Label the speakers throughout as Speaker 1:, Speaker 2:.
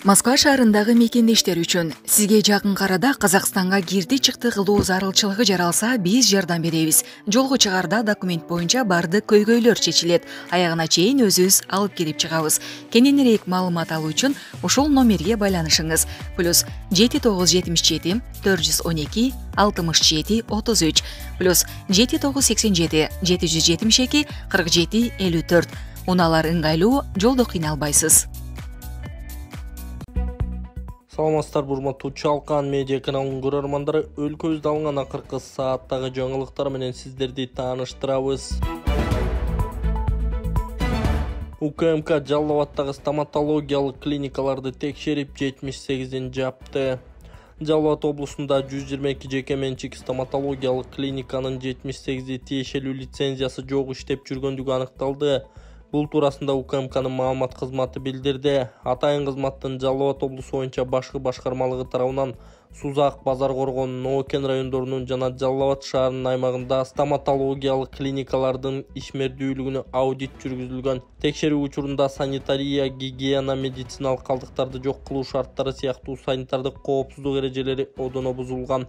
Speaker 1: Москва шаарындагы мекендештер үчүн сизге жакын карада Казакстанга кирди чыкты кылуу зарылчылыгы жаралса, биз жардам беребиз. Жолго чыгарда документ боюнча бардык көйгөйлөр чечилет. Аягына чейин өзүбүз алып кирип чыгабыз. Кененирээк маалымат алуу үчүн ушул номерге байланышыңыз. +7 977 412 67 33 +7 987 772 47 54. Унаалар ыңгайлуу, жолдо кыйналбайсыз.
Speaker 2: Саламатсыздар, урматтуу Чалкан медиа каналынын көрөрмандары. Өлкөбүздө алынган акыркы сааттагы жаңылыктар менен сиздерди тааныштырабыз. УКМК Жалал Абадтагы стоматологиялык клиникаларды текшерип 78-ин жапты. Жалал Абад облусунда 122 жеке менчик стоматологиялык клиниканын 78 тиешелүү лицензиясы жок иштеп жүргөндүгү аныкталды. Бул туурасында УКМКнын маалымат кызматы билдирди. Атайын кызматтын Жалал Абад облусу боюнча башкы башкармалыгы тарабынан Сузак, Базар Коргон, Ноокен райондорунун жана Жалал Абад шаарынын аймагында стоматологиялык клиникалардын ишмердүүлүгүнө аудит жүргүзүлгөн. Текшерүү учурунда санитария, гигиена, медициналык калдыктарды жок кылуу шарттары сыяктуу санитардык коопсуздук эрежелери одоно бузулган.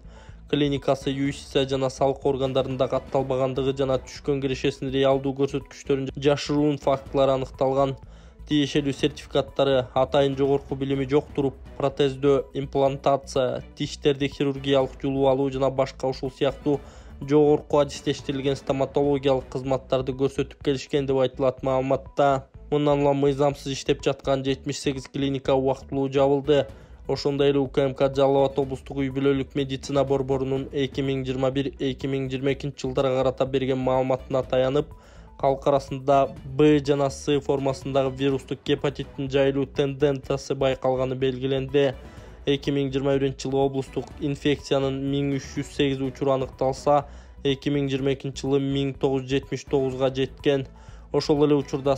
Speaker 2: Клиникасы юстиция жана салык органдарында катталбагандыгы жана түшкөн кирешесинин реалдуу көрсөткүчтөрүн жашыруун фактылары аныкталган. Тиешелүү сертификаттары атайын жогорку билими жок туруп, протездөө, имплантация, тиштерди хирургиялык жулуп алуу жана башка ушул сыяктуу жогорку адистештирилген стоматологиялык кызматтарды көрсөтүп келишкен деп айтылат маалыматта. Мындан улам мыйзамсыз иштеп жаткан 78 клиника убактылуу жабылды. Ошондой эле УКМК Жалал Абад облустук үй-бүлөлүк медицина борборунун 2021-2022 жылдарга карата берген маалыматына таянып, калк арасында Б жана С формасындагы вирустук гепатиттин жайылуу тенденциясы байкалганы белгиленди. 2021 жылы облустук инфекциянын 1308 учуру аныкталса, 2022 жылы 1979га жеткен. Ошол эле учурда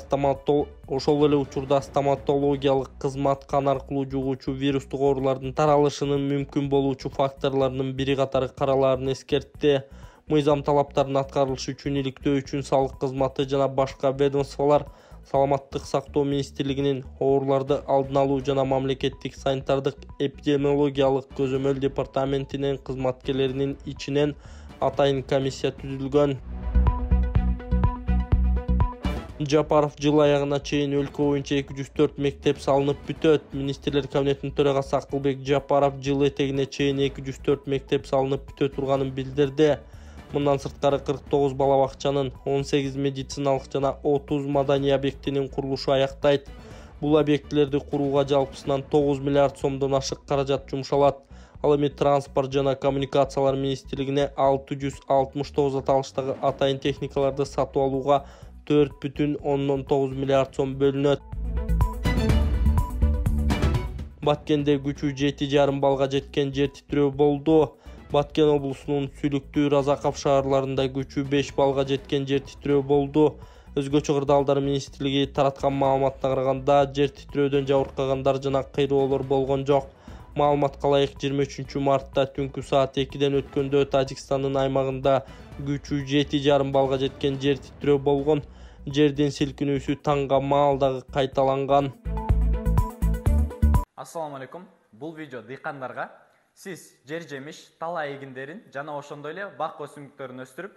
Speaker 2: стоматологиялык кызмат кан аркылуу жугуучу вирустук оорулардын таралышынын мүмкүн болуучу факторлорунун бири катары каралаарын эскертти. Мыйзам талаптарынын аткарылышы үчүн иликтөө үчүн салык кызматы жана башка ведомстволор Саламаттык сактоо министрлигинин ооруларды алдын алуу жана мамлекеттик санитардык эпидемиологиялык көзөмөл департаментинин кызматкерлеринин ичинен атайын комиссия түзүлгөн. Жапаров жыл аягына чейин өлкө боюнча 204 мектеп салынып бүтөт. Министрлер кабинетинин төрагасы Акылбек Жапаров жыл этегине чейин 204 мектеп салынып бүтө турганын билдирди. Мындан сырткары 49 бала бакчанын, 18 медициналык жана 30 маданий объектинин курулушу аяктайт. Бул объектилерди курууга жалпысынан 9 миллиард сомдон ашык каражат жумшалат. Ал эми транспорт жана коммуникациялар министрлигине 669 аталыштагы атайын техникаларды сатып алууга 4,9 миллиард сом бөлүнөт. Баткенде күчү 7,5 балга жеткен жер титирөө болду. Баткен облусунун Сүлүктүү, Разаков шаарларында күчү 5 балга жеткен жер титирөө болду. Өзгөчө кырдаалдар министрлиги тараткан маалыматына караганда, жер титирөөдөн жабыркагандар жана кыйроолор болгон жок. Маалыматка ылайык 23 мартта түнкү саат 2ден өткөндө Тажикстандын аймагында күчү 7,5 балга жеткен жер титирөө болгон. Жердин силкинүүсү таңга маалдагы кайталанган.
Speaker 3: Ассаламу алейкум. Бул видео дыйкандарга сиз жер жемиш, тала эгиндерин жана ошондой эле бак өсүмдүктөрүн өстүрүп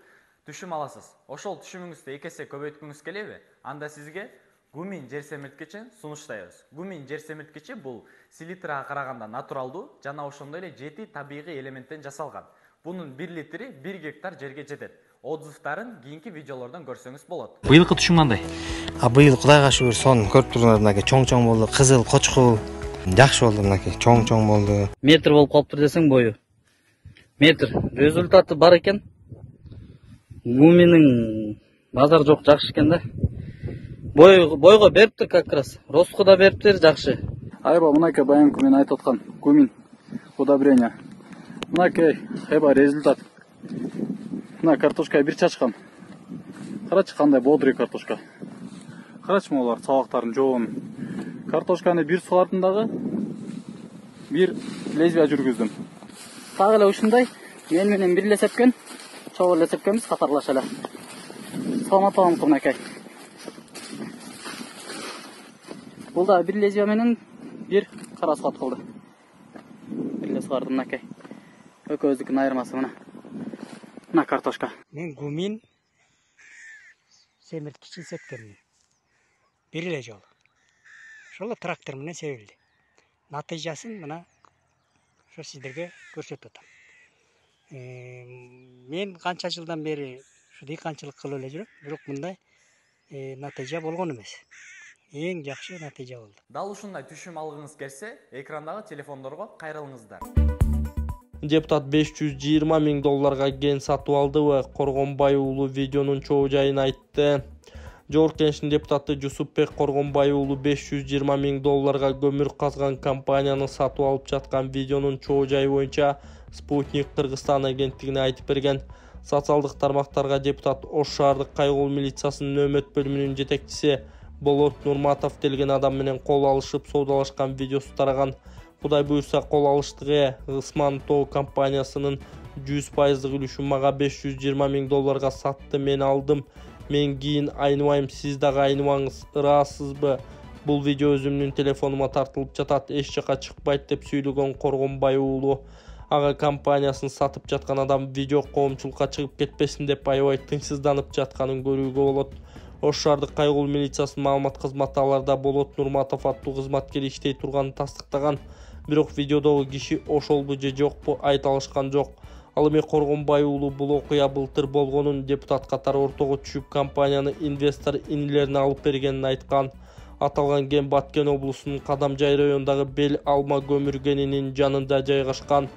Speaker 3: түшүм аласыз. Ошол түшүмүңүздү 2 эсе көбөйткүңүз келеби? Анда сизге Гумин жер семирткичин сунуштайбыз. Гумин жер семирткичи бул селитрага караганда натуралдуу жана ошондой эле 7 табигый элементтен жасалган. Бунун 1 литри 1 гектар жерге жетет. Отзывдарын кийинки видеолордон көрсөңүз болот.
Speaker 4: Быйылкы түшүм кандай?
Speaker 5: Быйыл Кудайга шүгүр сон көрүп тургундар мынакей чоң-чоң болду, кызыл, кочкул. Жакшы болду мынакей, чоң-чоң болду.
Speaker 4: Метр болуп калыптыр десең бою. Метр. Результаты бар экен. Гуминин базар жок, жакшы экен да. Бойго бериптир как раз. Ростко да бериптир, жакшы.
Speaker 6: Айба мынакей баянкы мен айтып аткан гумин удобрение. Мынакей эба результат. Мына картошка бир чачкан. Карачы кандай бодрый картошка. Карачы могулар сабактарын жоон. Картошканы бир сулардым дагы. Бир лезвия жүргүздүм.
Speaker 4: Так эле ушундай мен менен бир эле сепкен. Чогуу эле сепкенбиз катарлаша эле. Саламат болуңуз мынакей. Бул да бир лезвия менен бир кара суат кылды. Бир эле сугардым мынакей. Экөөбүздүкүн айырмасы мына. Мына картошка.
Speaker 7: Мен гумин семирткичи сепкенмин. Бир эле жол. Ошол трактор менен себилди. Натыйжасын мына ошо сиздерге көрсөтүп атам. Мен канча жылдан бери ушу дыйканчылык кылып эле жүрөм, бирок мындай натыйжа болгон эмес. Эң жакшы натыйжа болду.
Speaker 3: Дал ушундай түшүм алгыңыз келсе, экрандагы телефондорго кайрылыңыздар.
Speaker 2: Депутат 520 миң долларга ген сатып алдыбы? Коргонбай уулу видеонун чоо жайын айтты. Жогорку Кеңештин депутаты Жусупбек Коргонбай уулу 520 миң долларга көмүр казган компанияны сатып алып жаткан видеонун чоо жайы боюнча Спутник Кыргызстан агенттигине айтып берген. Социалдык тармактарга депутат Ош шаардык кайгылуу милициясынын нөөмөт бөлүмүнүн жетекчиси Болот Нурматов делген адам менен кол алышып соодалашкан видеосу тараган. Кудай буюрса кол алыштыгы Гысман Тоо компаниясынын 100% үлүшүн мага 520 миң долларга сатты, мен алдым. Мен кийин айныбайм, сиз дагы айныбаңыз, ыраасызбы? Бул видео өзүмдүн телефонума тартылып жатат, эч жака чыкпайт деп сүйлөгөн Коргонбай уулу. Ага компаниясын сатып жаткан адам видео коомчулукка чыгып кетпесин деп аябай тынчсызданып жатканын көрүүгө болот. Ош шаардык кайгылуу милициясынын маалымат кызматы аларда Болот Нурматов аттуу кызматкер иштей турганын тастыктаган. Бирок видеодогу киши ошолбу же жокпу айта алышкан жок. Ал эми Коргонбай уулу бул окуя былтыр болгонун, депутат катары ортого түшүп компанияны инвестор инилерине алып бергенин айткан. Аталган кен Баткен облусунун Кадамжай районундагы Бел Алма көмүр кенинин жанында жайгашкан.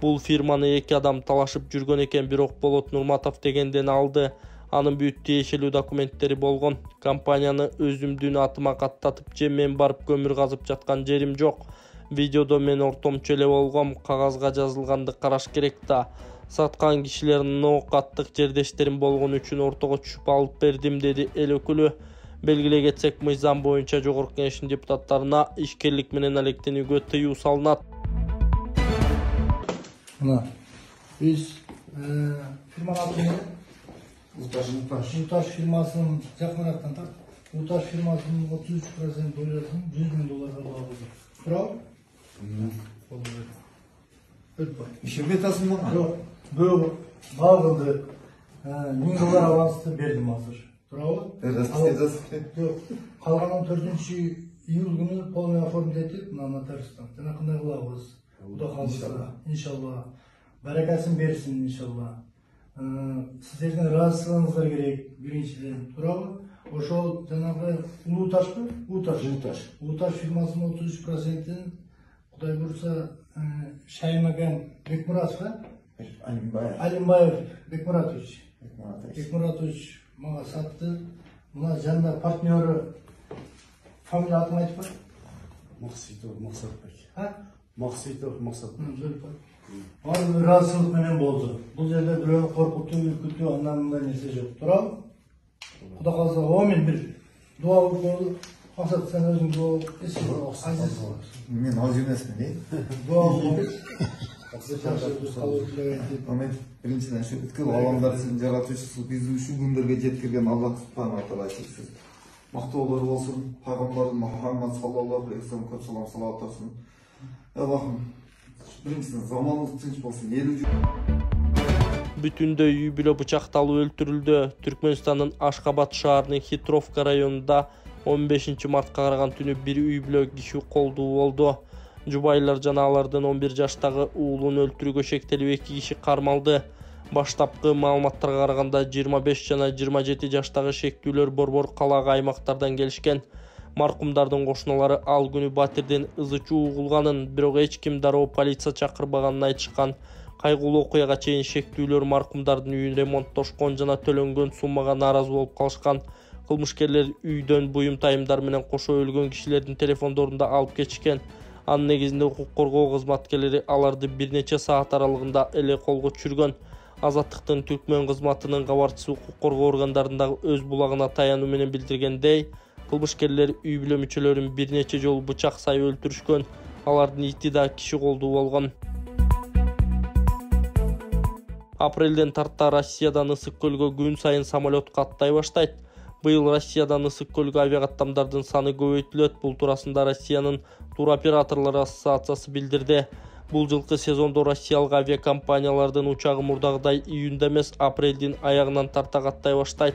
Speaker 2: Бул фирманы эки адам талашып жүргөн экен, бирок Болот Нурматов дегенден алды. Анын бүт тиешелүү документтери болгон. Компанияны өзүмдүн атыма каттатып же мен барып көмүр казып жаткан жерим жок. Видеодо мен ортомчу эле болгом, кагазга жазылганды караш керек да. Саткан кишилердин ноокаттык жердештерим болгон үчүн ортого түшүп алып бердим, деди эл өкүлү. Белгилей кетсек, мыйзам боюнча Жогорку Кеңештин депутаттарына ишкерлик менен алектенүүгө тыюу салынат.
Speaker 8: Мына биз фирманын аты Уташ фирмасынын жакынырактан тарт. Уташ фирмасынын 33% долясын 100 миң долларга алабыз. Туурабы? Ишемет асымы? Жок. Бөгө багынды 1000 доллар авансты бердим азыр. Туурабы? Жок. Калганын 4-июль күнү полный оформить этип, мына нотариустан. Жана кандай кылабыз? Кудай калса, иншалла. Баракасын берсин, иншалла. Сиздердин ыраазычылыгыңыздар керек, биринчиден. Туурабы? Ошол жанагы Улуташпы? Улуташ фирмасынын 33%-ин Кудай буюрса Шаймаган Бекмуратов, Алимбаев Бекмуратович мага сатты. Мына жанында партнеры фамилия атын айтып кой. Максатбек. Ал ыраазычылык менен болду. Бул жерде бирөөнү коркутуу, үркүтүү, андан мындай нерсе жок. Туурабы? Кудай калса, амин бир дуа окуңуз. Максат, сен өзүң дуа азиз.
Speaker 9: Мен аз эмесмин,
Speaker 8: Дуа окуңуз.
Speaker 9: Амин. Биринчиден ушу бүткүл аламдардын жаратуучусу бизди ушул күндөргө жеткирген Аллах субхана ва таала чексиз мактоолор болсун. Пайгамбарыбыз Мухаммад саллаллаху алейхи вассалам көп салават болсун. Аллахым биринчиден заманыбыз тынч болсун.
Speaker 2: Бүтүндө үй бүлө бычакталып өлтүрүлдү. Түркмөнстандын Ашкабад шаарынын Хитровка районунда 15 мартка караган түнү бир үй бүлө киши колдуу болду. Жубайлар жана алардын 11 жаштагы уулун өлтүрүүгө шектелип 2 киши кармалды. Баштапкы маалыматтарга караганда 25 жана 27 жаштагы шектүүлөр борбор калагы аймактардан келишкен. Маркумдардын кошуналары ал күнү батирден ызы-чуу угулганын, бирок эч ким дароо полиция чакырбаганын айтышкан. Кайгылуу окуяга чейин шектүүлөр маркумдардын үйүн ремонттошкон жана төлөнгөн суммага нааразы болуп калышкан. Кылмышкерлер үйдөн буюм тайымдар менен кошо өлгөн кишилердин телефондорун да алып кетишкен. Анын негизинде укук коргоо кызматкерлери аларды бир нече саат аралыгында эле колго түшүргөн. Азаттыктын Түркмөн кызматынын кабарчысы укук коргоо органдарындагы өз булагына таянуу менен билдиргендей, кылмышкерлер үй бүлө мүчөлөрүн бир нече жолу бычак сайып өлтүрүшкөн. Алардын ити да киши колдуу болгон. Апрелден тарта Россиядан Ысык көлгө күн сайын самолет каттай баштайт. Быйыл Россиядан Ысык көлгө авиакаттамдардын саны көбөйтүлөт. Бул туурасында Россиянын туроператорлор ассоциациясы билдирди. Бул жылкы сезондо россиялык авиакомпаниялардын учагы мурдагыдай июнда эмес, апрелдин аягынан тарта каттай баштайт.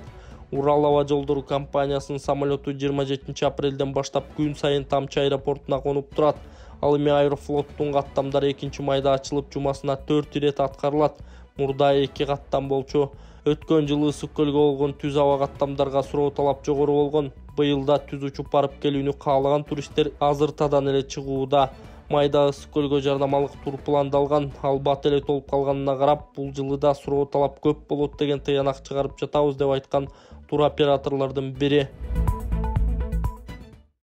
Speaker 2: Урал аба жолдору компаниясынын самолету 27 апрелден баштап күн сайын Тамчы аэропортуна конуп турат. Ал эми Аэрофлоттун каттамдары 2 майда ачылып, жумасына 4 ирет аткарылат. Мурда 2 каттам болчу. Өткөн жылы Ысык көлгө болгон түз аба каттамдарга суроо талап жогору болгон. Быйылда түз учуп барып келүүнү каалаган туристтер азыртадан эле чыгууда. Майда Ысык көлгө жардамалык тур пландалган, ал бат эле толуп калганына карап, бул жылы да суроо талап көп болот деген тыянак чыгарып жатабыз деп айткан туроператорлордун бири.